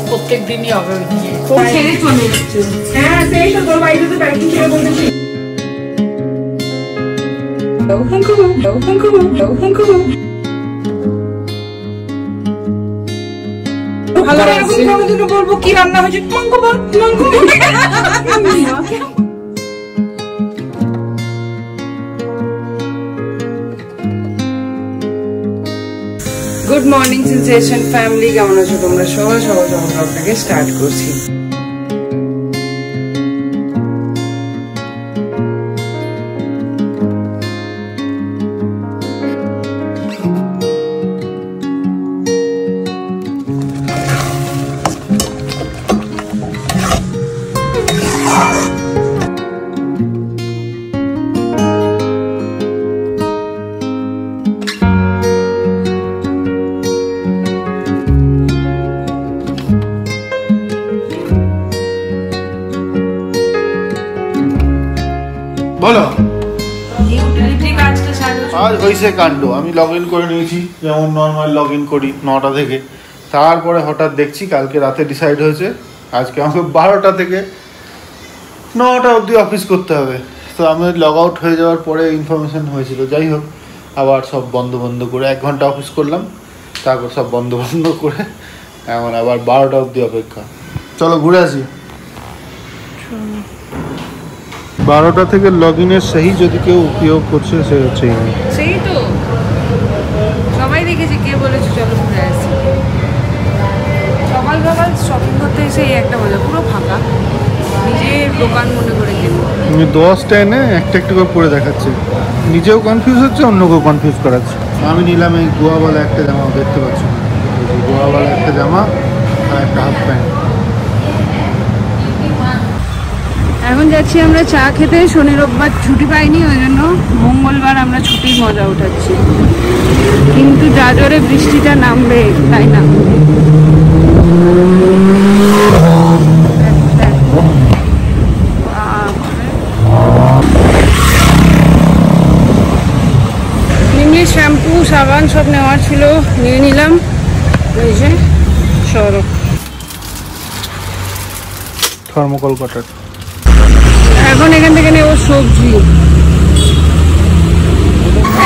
প্রত্যেক দিনই হবে ছেড়ে চলে যাচ্ছে। হ্যাঁ সেই তো তোর বাড়িতে তো ব্যাংকিং ছেড়ে বলতেছি। ভালো এরকম কোনোদিনও বলবো কি রান্না হয়েছে মাংস ভাত মাংস। গুড মর্নিং সেন্সেশন ফ্যামিলি, কেমন আছো তোমরা সবাই? ব্লগটাকে স্টার্ট করছি। বলো আজ হয়েছে কাণ্ড। আমি লগ ইন করে নিয়েছি যেমন নর্মাল লগ ইন করি 9টা থেকে। তারপরে হঠাৎ দেখছি কালকে রাতে ডিসাইড হয়েছে আজকে আমাকে 12টা থেকে 9টা অবধি অফিস করতে হবে। তো আমি লগ আউট হয়ে যাওয়ার পরে ইনফরমেশন হয়েছিল। যাই হোক, আবার সব বন্ধ করে 1 ঘন্টা অফিস করলাম, তারপর সব বন্ধ করে এখন আবার 12টা অবধি অপেক্ষা। চলো ঘুরে আসি। 12টা থেকে লগ ইনের সেই যদি কেউ উপয়োগ করছে সে হচ্ছে সেই তো সবাই দেখেছি। কে বলেছে চলো ঘুরে আসি? সকাল শপিং করতে এসে একটা মজা, পুরো ফাঁকা, নিজের দোকান মনে করে কিনবো। 10টা এনে একটা করে পরে দেখাচ্ছে, নিজেও কনফিউজ হচ্ছে, অন্যকেও কনফিউজ করাচ্ছে। আমি নিলাম এই গোয়াওয়ালা একটা জামা, দেখতে পাচ্ছি গোয়াওয়ালা একটা জামা আর একটা হাফ প্যান্ট। এখন যাচ্ছি আমরা চা খেতে। শনি রোববার ছুটি পাইনি, ওই জন্য মঙ্গলবার আমরা ছুটির মজা উঠাচ্ছি। কিন্তু যা জোরে বৃষ্টিটা নামবে তাই না। নিমলি শ্যাম্পু সাবান সব নেওয়ার ছিল, নিয়ে নিলাম। এই যে সরো থার্মোকল কাটার। এখন এখান থেকে নেব সবজি,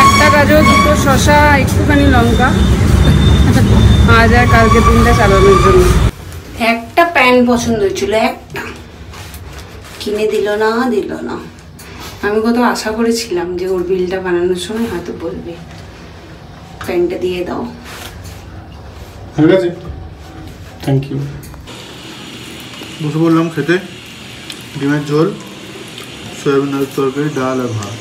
একটা গাজর, 2টো শসা, একটুখানি লঙ্কা, আজ আর কালকে দিনটা চালানোর জন্য। একটা প্যান্ট পছন্দ হয়েছিল, একটা কিনে দিল না। আমি কত আশা করেছিলাম যে ওর বিলটা বানানোর সময় হয়তো বলবে প্যান্টটা দিয়ে দাও। ঠিক আছে, থ্যাংক ইউ। বসে বললাম খেতে, ডিমের ঝোল, সয়াবিন আলুর তরকারি, ডাল আর ভাত।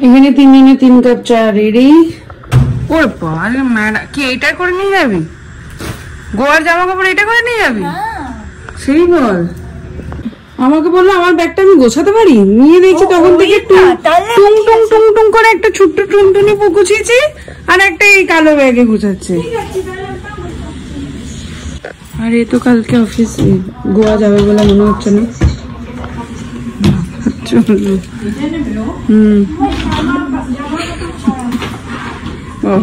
এখানে 3 দিনে 3 কাপ চা রেডি। ওর বাবা ম্যাডা কি এইটা করে নিয়ে যাবি? গোয়ার জামা কাপড় এটা করে নিয়ে যাবি? সেই বল, আমাকে বললো আমার ব্যাগটা আমি গোছাতে পারি। নিয়ে দেখছি তখন থেকে টুং টুং করে একটা ছোট্ট টুনটুনি গুছিয়েছি, আর একটা এই কালো ব্যাগে গুছাচ্ছে। আর এ তো কালকে অফিস গোয়া যাবে বলে মনে হচ্ছে না।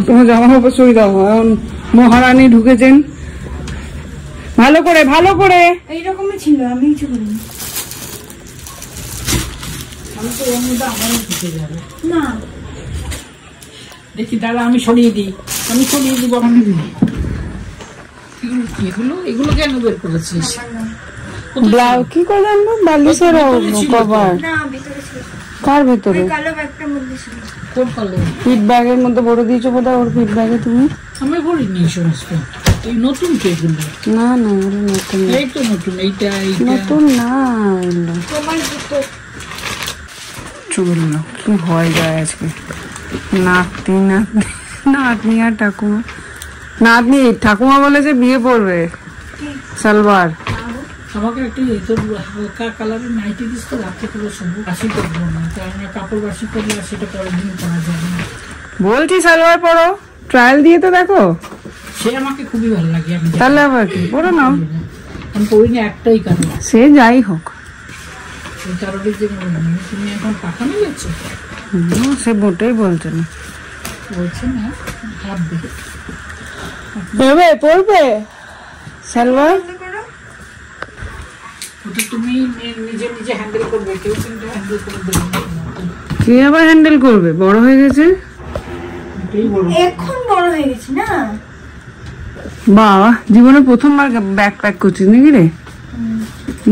তোমার জামা কাপড় সই দাও। এখন মহারানী ঢুকেছেন। ভালো করে এইরকমই ছিল, আমি কিছু করিনি। না দেখি দাদা, আমি সরিয়ে দিই। এগুলো কেন বের করেছিস? ব্লাউজ কি করে জানবো? বালিশের কভার কার ভেতরে? কালো ব্যাগটার মধ্যে ছিল। কোন কালো? ফিট ব্যাগের মধ্যে ভরে দিয়েছো বোধহয় ওর ফিট ব্যাগে তুমি। আমি ভরিনি এই সমস্ত। এই নতুন তো এগুলো? না এগুলো নতুন। এই তো নতুন, এইটা নতুন না। এগুলো চুল না কি হয়ে যায় আজকে। নাতনি আর ঠাকুমা বলেছে বিয়ে পড়বে সালবার। আমাকে একটা হালকা কালারের নাইটি দিস তো, রাত্রে করে সব বাসি করবো না, কারণ কাপড় বাসি করলে সেটা পরের দিন করা যাবে না। বলছি সালোয়ার পরো, ট্রায়াল দিয়ে তো দেখো। সে আমাকে খুবই ভালো লাগে। আমি তাহলে আবার কি পরো নাও। আমি পরিনি একটাই কারণ, সে যাই হোক। ওই কারণে যে তুমি এখন টাকা নিয়েছো, সে মোটেই বলছে না। বলছে না ভাববে। পড়বে পড়বে সালোয়ার ওটা তুমি নিজে নিজে হ্যান্ডেল করবে, কেউ কিন্তু হ্যান্ডেল করে দেবে না। কে আবার হ্যান্ডেল করবে? বড় হয়ে গেছে এটাই বড়। এখন বড় হয়ে গেছি না। বাবা, জীবনে প্রথমবার ব্যাগ প্যাক করছিস নাকি রে?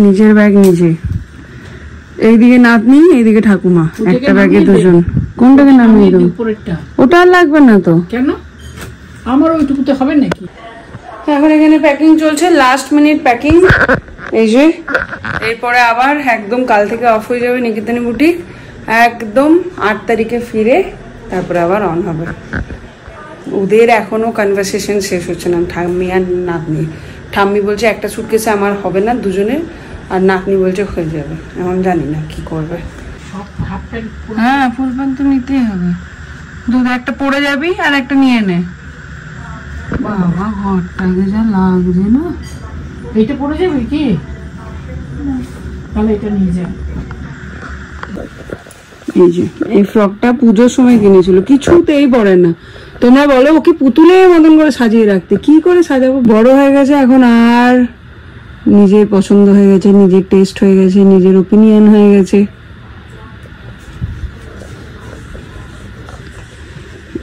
নিজের ব্যাগ নিজে। এইদিকে নাতনি, এইদিকে ঠাকুমা, একটা ব্যাগে দুজন। কোনটাকে নামিয়ে দেবো? উপরেরটা। ওটা আর লাগবে না তো। কেন? আমার ওইটুকুতে হবে নাকি? এখন এখানে প্যাকিং চলছে, লাস্ট মিনিট প্যাকিং। এই যে এরপরে আবার একদম কাল থেকে অফ হয়ে যাবে নিকেতনী বুটিক, একদম 8 তারিখে ফিরে তারপরে আবার অন হবে। ওদের এখনো কনভারসেশন শেষ হচ্ছে না, ঠাম্মি আর নাতনি। ঠাম্মি বলছে একটা সুটকেসে আমার হবে না দুজনের, আর নাতনি বলছে হয়ে যাবে। এখন জানি না কি করবে। হ্যাঁ, ফুল প্যান্ট তো নিতেই হবে। দুধ একটা পরে যাবি আর একটা নিয়ে নে। বাবা, ঘরটাকে যা লাগছে না। এইটা পড়ে যাবে কি? তাহলে এটা নিয়ে যা। এই যে এই ফ্রকটা পুজোর সময় কিনেছিল, কিছুতেই পরে না। তোমরা বলো ওকে পুতুলের মতন করে সাজিয়ে রাখতে, কি করে সাজাবো? বড় হয়ে গেছে এখন, আর নিজের পছন্দ হয়ে গেছে, নিজের টেস্ট হয়ে গেছে, নিজের ওপিনিয়ন হয়ে গেছে।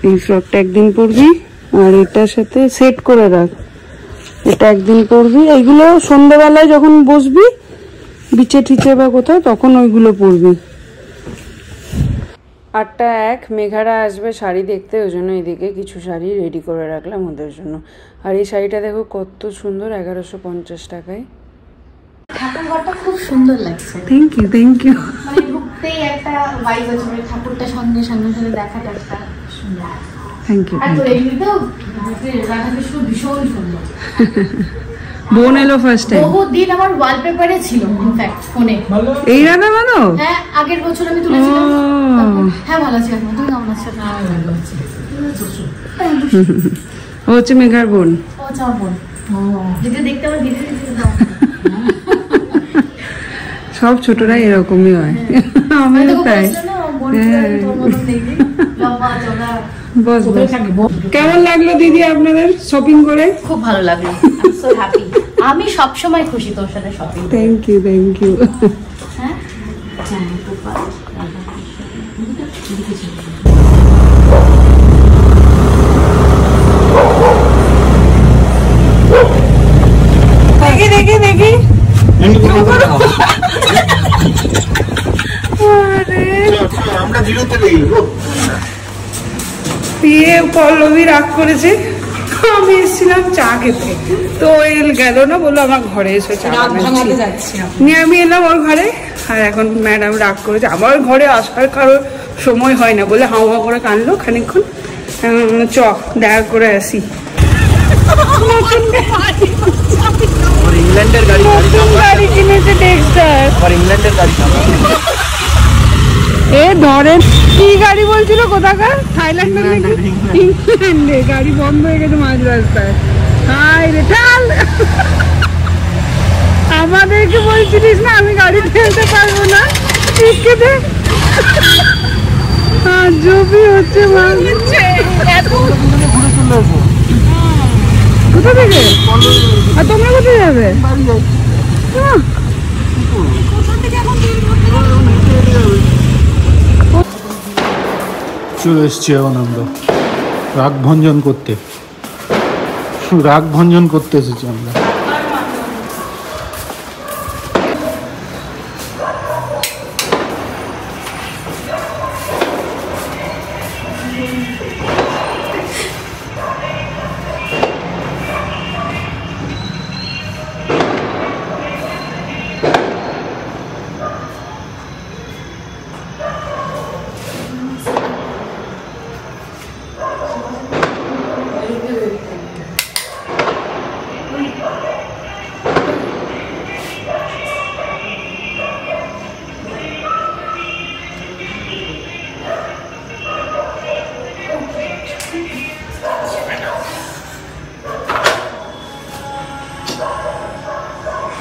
এই ফ্রকটা একদিন পরবি, আর এটার সাথে সেট করে রাখ। এটা একদিন পরবি, এইগুলো সন্ধ্যাবেলায় যখন বসবি বিচে ঠিচে বা কোথাও, তখন ওইগুলো পরবি। 8টা 1 মেঘারা আসবে শাড়ি দেখতে, ওই জন্য এদিকে কিছু শাড়ি রেডি করে রাখলাম ওদের জন্য। আর এই শাড়িটা দেখো কত সুন্দর, 1150 টাকায়। ঠাকুরঘরটা খুব সুন্দর লাগছে। Thank you, thank you. মানে ঢুকতেই একটা ভাইব আছে, মানে ঠাকুরটা সামনে সামনে সামনে দেখাটা একটা সুন্দর। Thank you. আর তোর এমনিতেও রাধাকৃষ্ণ ভীষণ সুন্দর। বোন এলো ফার্স্ট টাইম। বহুদিন আমার ওয়ালপেপারে ছিল, ইনফ্যাক্ট ফোনে। এই রাধা মাধব? হ্যাঁ, আগের বছর আমি তুলেছিলাম। হ্যাঁ, ভালো আছি এখন। তুমি কেমন আছো? হ্যাঁ, ভালো আছে। ও হচ্ছে মেঘার বোন। ও চাও বোন। ও যদি দেখতে আমার দিদি সব ছোটরা এরকমই হয়। আমিও তাই। বস বস। কেমন লাগলো দিদি আপনাদের শপিং করে? খুব ভালো লাগলো, সো হ্যাপি। আমি সব সময় খুশি তোর সাথে shopping. Thank you, thank you. হ্যাঁ হ্যাঁ, খুব ভালো। দেখি দেখি দেখি। আমরা জিরোতে নেই। দিয়ে পল্লবী রাগ করেছে, আমি এসেছিলাম চা খেতে, তো এল গেল না, বললো আমার ঘরে এসে চা বানাচ্ছি। নিয়ে আমি এলাম ওর ঘরে, আর এখন ম্যাডাম রাগ করেছে। আমার ঘরে আসার কারোর সময় হয় না বলে হাওয়া করে কানলো খানিকক্ষণ। চ দেখা করে আসি। ইংল্যান্ডের গাড়ি গাড়ি কিনেছে টেক্সটার। ইংল্যান্ডের গাড়ি এ ধরেন কি গাড়ি বলছিল কোথাকার? থাইল্যান্ডের নাকি ইংল্যান্ডে? গাড়ি বন্ধ হয়ে গেছে মাঝ রাস্তায়। হাই রে ঠাল, আমাদেরকে বলছিলিস না আমি গাড়ি ঠেলতে পারবো না, টিকেটে জবি হচ্ছে। কোথা থেকে? আর তোমরা কোথায় যাবে? চলে এসছি এখন আমরা রাগ ভঞ্জন করতে, রাগ ভঞ্জন করতে এসেছি আমরা।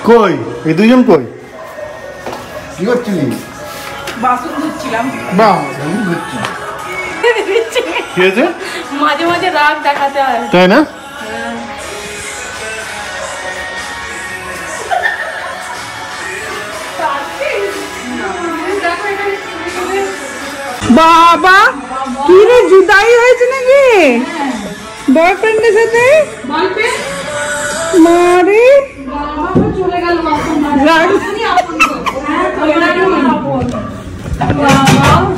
কই এই দুজন কই? কি করছিলি? বাসন ধুচ্ছিলাম। বাহ, কি হয়েছে? মাঝে মাঝে রাগ দেখাতে হয়। তাই না? বাবা কি রে জুদাই হয়েছে নাকি বয়ফ্রেন্ডের সাথে? মারে চলে গেল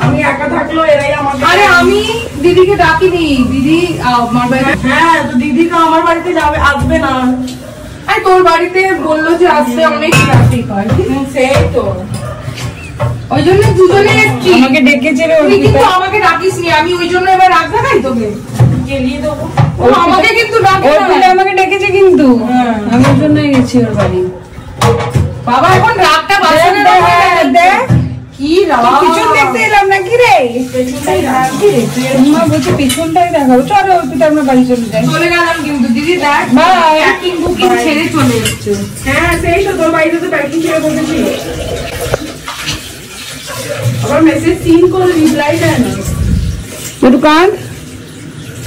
আমি একা থাকলো এরাই আমাকে। আরে আমি দিদিকে ডাকিনি, দিদি আমার বাড়িতে। হ্যাঁ তো দিদি তো আমার বাড়িতে যাবে, আসবে না। আর তোর বাড়িতে বললো যে আসতে অনেক ট্রাফিক হয়। সেই তো ওই জন্য দুজনে এসছি। আমাকে ডেকেছে রে তুই কিন্তু আমাকে ডাকিসনি, আমি ওই জন্য এবার রাগ দেখাই তোকে। গেলিয়ে দেবো। ও আমাকে কিন্তু ডাকে, আমাকে ডেকেছে কিন্তু আমি ওই জন্যই গেছি ওর বাড়ি। বাবা এখন রাগটা বাঁচানোর দেখ কি রাগ, পিছন দেখতে এলাম নাকি রে? মা বলছে পিছনটাই দেখাবো, চলো অর্পিতা আমরা বাড়ি চলে যাই। চলে গেলাম কিন্তু দিদি দেখ প্যাকিং বুকিং ছেড়ে চলে এসছে। হ্যাঁ সেই তো তোর বাড়িতে তো প্যাকিং ছেড়ে বসেছি। আবার মেসেজ সিন করে রিপ্লাই দেয় না। একটু কাঁদ,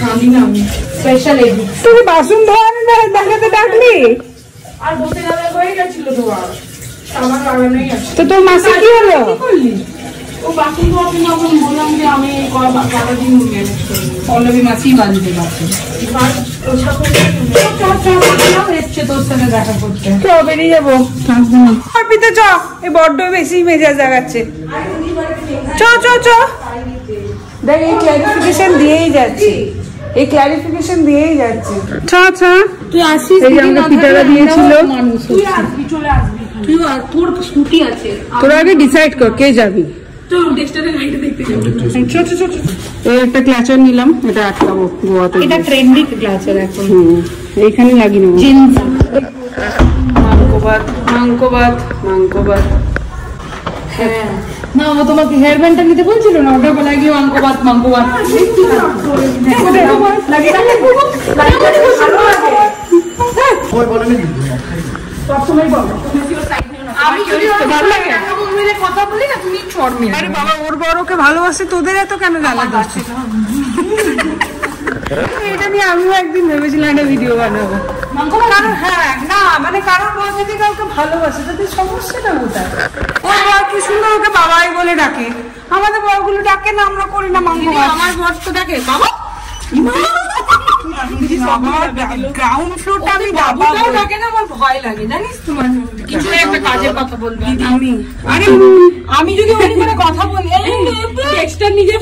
কাঁদি না আমি, স্পেশাল এডিট। তুই বাসন ধোয়ানো দেখাতে ডাকলি? আর বলতে গেলে হয়ে গেছিল তোমার, আমার লাগানোই আছে। তো তোর মাসে কি হলো? কি করলি? ও বাকি তো আমি যখন বললাম যে আমি সারাদিন ম্যানেজ করবো, পল্লবী মাসি বাঁধতে পারছে। এসছে তোর সাথে দেখা করতে। চ বেরিয়ে যাবো, অর্পিতা চ, এই বড্ড বেশি মেজাজ দেখাচ্ছে। চ চ চ, দেখ এই ক্লারিফিকেশন দিয়েই যাচ্ছে, এই ক্লারিফিকেশন দিয়েই যাচ্ছে। ছ ছ তুই আসিস, এই যে আমাকে পিটারা দিয়েছিল। তুই আসবি, চলে আসবি। তুই তোর স্কুটি আছে, তোরা আগে ডিসাইড কর কে যাবি। তো ডেস্টারের গাড়িটা দেখতে যাবো। ছোট ছোট এই একটা ক্লাচার নিলাম, এটা আটকাবো গোয়াতে। এটা ট্রেন্ডি ক্লাচার এখন। এইখানে লাগিয়ে নেবো। জিন্স মাংকবাদ মাংকবাদ মাংকবাদ। হ্যাঁ না, ও তোমাকে হেয়ার ব্যান্ডটা নিতে বলছিল না, ওটা বলে গিয়ে মাংকবাদ মাংকবাদ আমি যদি কথা বলি না তুমি চড় মেরে। আরে বাবা ওর বড়কে ভালোবাসে, তোদের এত কেন জ্বালা দিচ্ছে? এটা নিয়ে আমিও একদিন ভেবেছিলাম একটা ভিডিও বানাবো। কারণ হ্যাঁ না মানে কারণ বউ যদি কাউকে ভালোবাসে তাদের সমস্যাটা কোথায়? ওর বর কি সুন্দর ওকে বাবাই বলে ডাকে, আমাদের বরগুলো ডাকে না, আমরা করি না মাংকবাদ। আমার বর তো ডাকে বাবা, গ্রাউন্ড ফ্লোরটা আমি বাবাও ডাকে না, আমার ভয় লাগে জানিস। তোমার কিছু একটা কাজের কথা বলবি আমি, আরে আমি যদি অনেক করে কথা বলি এক্সট্রা নিজে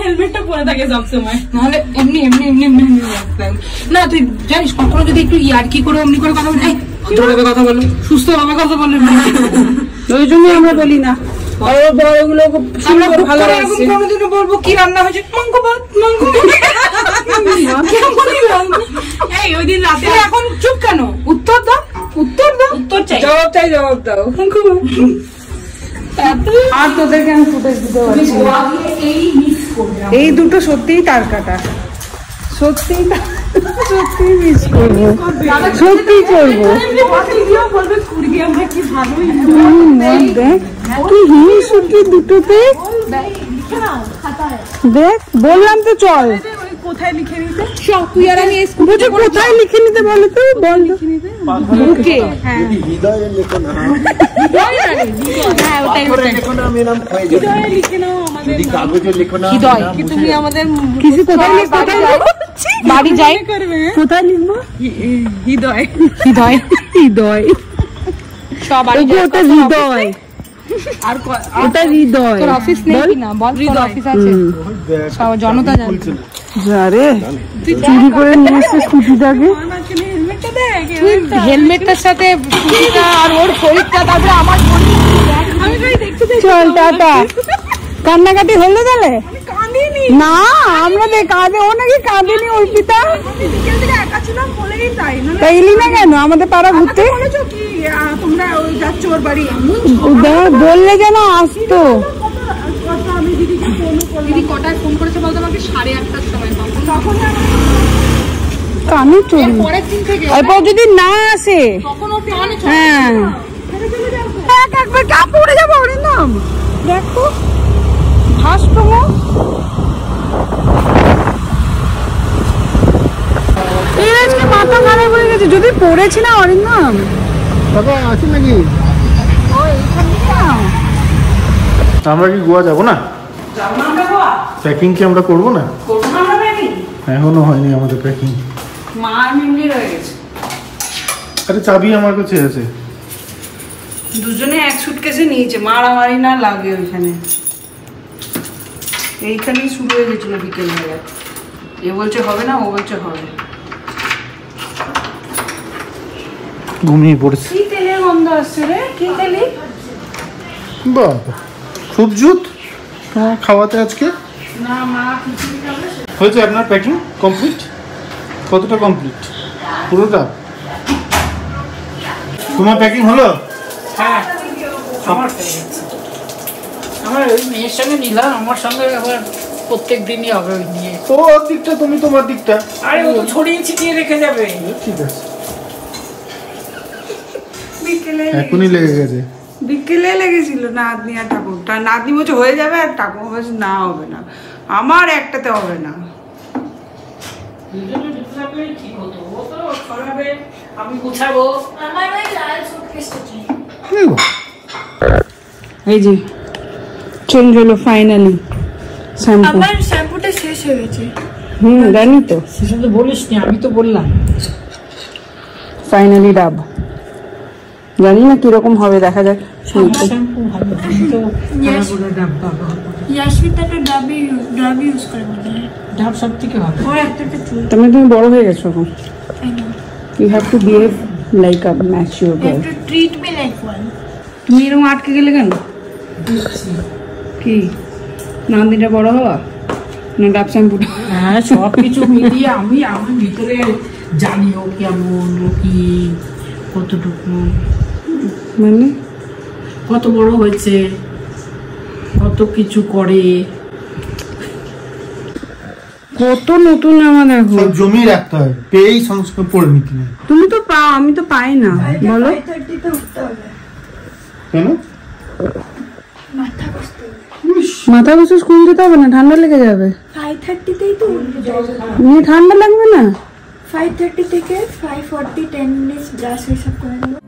হেলমেটটা পরে থাকে সবসময়, নাহলে এমনি এমনি এমনি এমনি না। তুই জানিস কখনো যদি একটু ইয়ার্কি করে অমনি করে কথা বলি, ভদ্রভাবে কথা বলো, সুস্থ ভাবে কথা বললে, ওই জন্যই আমরা বলি না। বড়গুলো ভালো কোনোদিনও বলবো কি রান্না হয়েছে, মাংকবাদ মাংকবাদ। এই ওই দিন রাতে এখন চুপ কেন? উত্তর দাও, উত্তর দাও, উত্তর চাই, জবাব চাই, জবাব দাও। আর তোদেরকে আমি ফুটেজ দিতে পারছি না। এই দুটো সত্যিই তার কাটা, সত্যিই সত্যিই মিস করবো, সত্যিই করবো। দেখ কি হিংস কি দুটোতে, দেখ বললাম তো চল। কোথায় লিখে নিতে? তুই আর আমি কোথায় লিখে নিতে বলো তো, বল ওকে। হ্যাঁ তুমি আমাদের কিছু কোথায় বাড়ি যাই, কোথায় লিখবো? হৃদয় হৃদয় হৃদয় ওটা হৃদয়, আর ওটা হৃদয়। তোর অফিস নেই কিনা বল, তোর অফিস আছে, সব জনতা জানছে। আরে চুরি করে নিয়ে এসছে স্কুটিটাকে, হেলমেটটার সাথে স্কুটিটা আর ওর শরীরটা, তারপরে আমার চল টাটা। কান্নাকাটি হলো তাহলে? না আমরা কাঁদে, ও নাকি কাঁদেনি অর্পিতা। তাইলি না কেন আমাদের পাড়া ঘুরতে? তোমরা যাচ্ছ ওর বাড়ি, বললে যেন আসতো। দিদি কটায় ফোন করেছে বলতো আমাকে? 8:30টার সময়। তখন কানে চলি পরের দিন থেকে এরপর যদি না আসে তখন ও প্রাণে হ্যাঁ একবার কাপড় উড়ে যাবো। ওর নাম দেখো ভাস্টম। এই আজকে মাথা খারাপ হয়ে গেছে, যদি পড়েছি না অরিন্দম আছে নাকি? আমরা কি গোয়া যাবো না? প্যাকিং কি আমরা করবো না? করবো না আমরা প্যাকিং? এখনো হয়নি আমাদের প্যাকিং। মা এমনি রয়ে গেছে। আরে চাবি আমার কাছে আছে। দুজনে এক সুটকেসে নিয়েছে, মারামারি না লাগে ওইখানে। এইখানেই শুরু হয়ে গেছিল বিকেল বেলা। এ বলছে হবে না, ও বলছে হবে। ঘুমিয়ে পড়েছি। কি তেলের গন্ধ আসছে রে? কি তেলি? বাবা খুব জুত তোমার খাওয়াতে আজকে। না মা খিচুড়ি খাবে। হয়েছে আপনার প্যাকিং কমপ্লিট? কতটা কমপ্লিট? পুরোটা? তোমার প্যাকিং হলো? হ্যাঁ আমার হয়ে গেছে। আমার ওই মেয়ের সঙ্গে নিলাম, আমার সঙ্গে আবার প্রত্যেক দিনই হবে ওই নিয়ে। তোর দিকটা তুমি তোমার দিকটা। আরে ও তো ছড়িয়ে ছিটিয়ে রেখে যাবে। ঠিক আছে, বিকেলে এখনই লেগে গেছে। বিকেলে লেগেছিল নাতনি আর ঠাকুরটা। নাতনি বলছে হয়ে যাবে, আর ঠাকুর বলছে না হবে না, আমার একটাতে হবে না। দুজনে ঢুকে থাকলেই ঠিক হতো। ও তো ছড়াবে, আমি গুছাবো। আমার ওই লাল সুটকেসটা চাই। এই যে চেঞ্জ হলো ফাইনালি শ্যাম্পু। আমার শ্যাম্পুটা শেষ হয়ে গেছে। জানি তো, সেটা তো বলিস নি, আমি তো বললাম। ফাইনালি ডাব। জানি না কিরকম হবে, দেখা যাক। শ্যাম্পু ভালো, আমি তো Yes. করে ডাব পাবো। ইয়াশমিতা তো ডাবি ইউজ করে বলে। ডাব সব থেকে ভালো। ওর একটা চুল। তুমি বড় হয়ে গেছো এখন। I know. You have to behave like a mature You girl. have to treat me like one. তুমি এরকম আটকে গেলে কেন? কি নাতনিটা বড় হওয়া না ডাব শ্যাম্পুটা? হ্যাঁ সব কিছু মিলিয়ে আমি ভিতরে জানি ও কেমন, ও কি কতটুকু, মানে কত বড় হয়েছে, কত কিছু করে। কত নতুন জামা দেখো। সব জমিয়ে রাখতে হয়, পেয়েই সংস্কার পড়ে নিতে নেই। তুমি তো পাও, আমি তো পাই না। বলো 5:30 উঠতে হবে। কেন? মাথা কষ্ট হবে। মাথা বসে স্কুল যেতে হবে না, ঠান্ডা লেগে যাবে। 5:30তেই তো উঠতে যাবে। নিয়ে ঠান্ডা লাগবে না? 5:30 থেকে 5:40 10 মিনিট ব্রাশ এসব করে নেবো।